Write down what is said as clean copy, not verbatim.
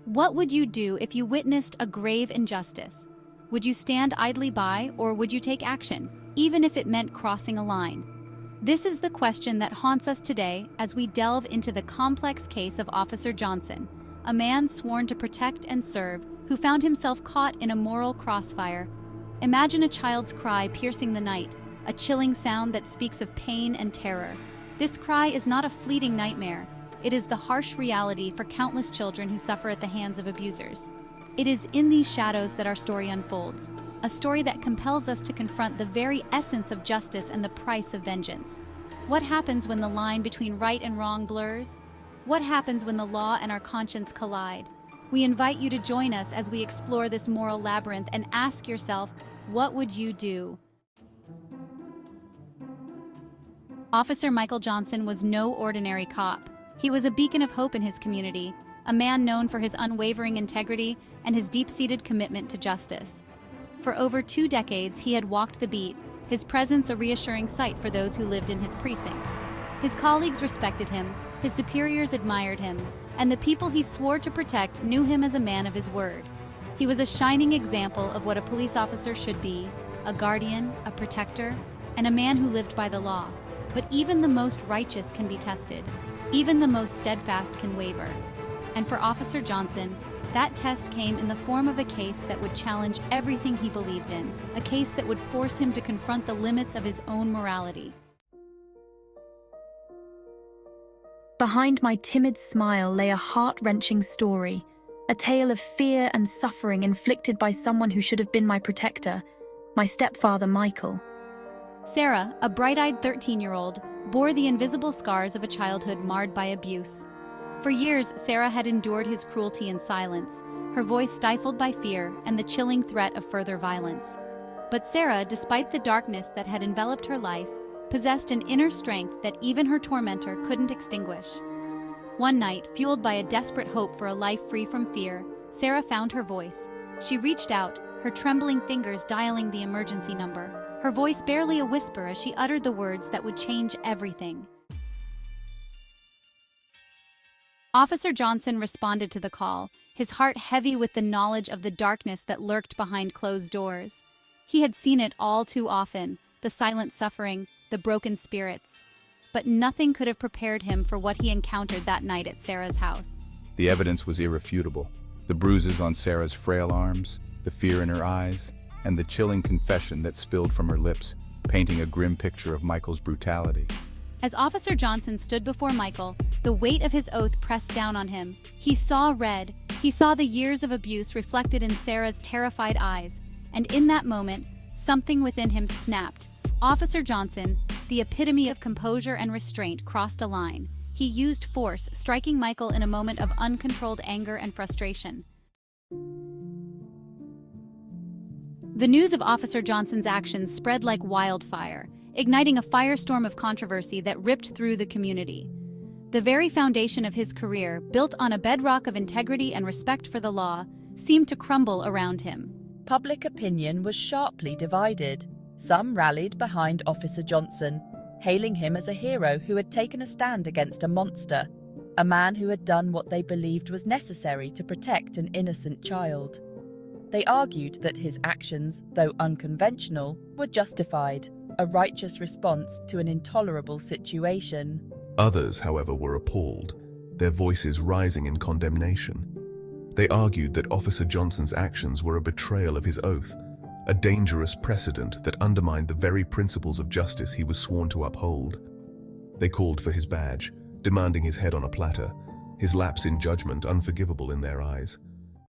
What would you do if you witnessed a grave injustice? Would you stand idly by, or would you take action, even if it meant crossing a line? This is the question that haunts us today as we delve into the complex case of Officer Johnson, a man sworn to protect and serve who found himself caught in a moral crossfire. Imagine a child's cry piercing the night, a chilling sound that speaks of pain and terror. This cry is not a fleeting nightmare. It is the harsh reality for countless children who suffer at the hands of abusers. It is in these shadows that our story unfolds, a story that compels us to confront the very essence of justice and the price of vengeance. What happens when the line between right and wrong blurs? What happens when the law and our conscience collide? We invite you to join us as we explore this moral labyrinth and ask yourself, what would you do? Officer Michael Johnson was no ordinary cop. He was a beacon of hope in his community, a man known for his unwavering integrity and his deep-seated commitment to justice. For over 2 decades, he had walked the beat, his presence a reassuring sight for those who lived in his precinct. His colleagues respected him, his superiors admired him, and the people he swore to protect knew him as a man of his word. He was a shining example of what a police officer should be, a guardian, a protector, and a man who lived by the law. But even the most righteous can be tested. Even the most steadfast can waver. And for Officer Johnson, that test came in the form of a case that would challenge everything he believed in, a case that would force him to confront the limits of his own morality. Behind my timid smile lay a heart-wrenching story, a tale of fear and suffering inflicted by someone who should have been my protector, my stepfather Michael. Sarah, a bright-eyed 13-year-old, bore the invisible scars of a childhood marred by abuse. For years, Sarah had endured his cruelty in silence, her voice stifled by fear and the chilling threat of further violence. But Sarah, despite the darkness that had enveloped her life, possessed an inner strength that even her tormentor couldn't extinguish. One night, fueled by a desperate hope for a life free from fear, Sarah found her voice. She reached out, her trembling fingers dialing the emergency number, her voice barely a whisper as she uttered the words that would change everything. Officer Johnson responded to the call, his heart heavy with the knowledge of the darkness that lurked behind closed doors. He had seen it all too often, the silent suffering, the broken spirits. But nothing could have prepared him for what he encountered that night at Sarah's house. The evidence was irrefutable. The bruises on Sarah's frail arms, the fear in her eyes, and the chilling confession that spilled from her lips, painting a grim picture of Michael's brutality. As Officer Johnson stood before Michael, the weight of his oath pressed down on him. He saw red. He saw the years of abuse reflected in Sarah's terrified eyes. And in that moment, something within him snapped. Officer Johnson, the epitome of composure and restraint, crossed a line. He used force, striking Michael in a moment of uncontrolled anger and frustration. The news of Officer Johnson's actions spread like wildfire, igniting a firestorm of controversy that ripped through the community. The very foundation of his career, built on a bedrock of integrity and respect for the law, seemed to crumble around him. Public opinion was sharply divided. Some rallied behind Officer Johnson, hailing him as a hero who had taken a stand against a monster, a man who had done what they believed was necessary to protect an innocent child. They argued that his actions, though unconventional, were justified, a righteous response to an intolerable situation. Others, however, were appalled, their voices rising in condemnation. They argued that Officer Johnson's actions were a betrayal of his oath, a dangerous precedent that undermined the very principles of justice he was sworn to uphold. They called for his badge, demanding his head on a platter, his lapse in judgment unforgivable in their eyes.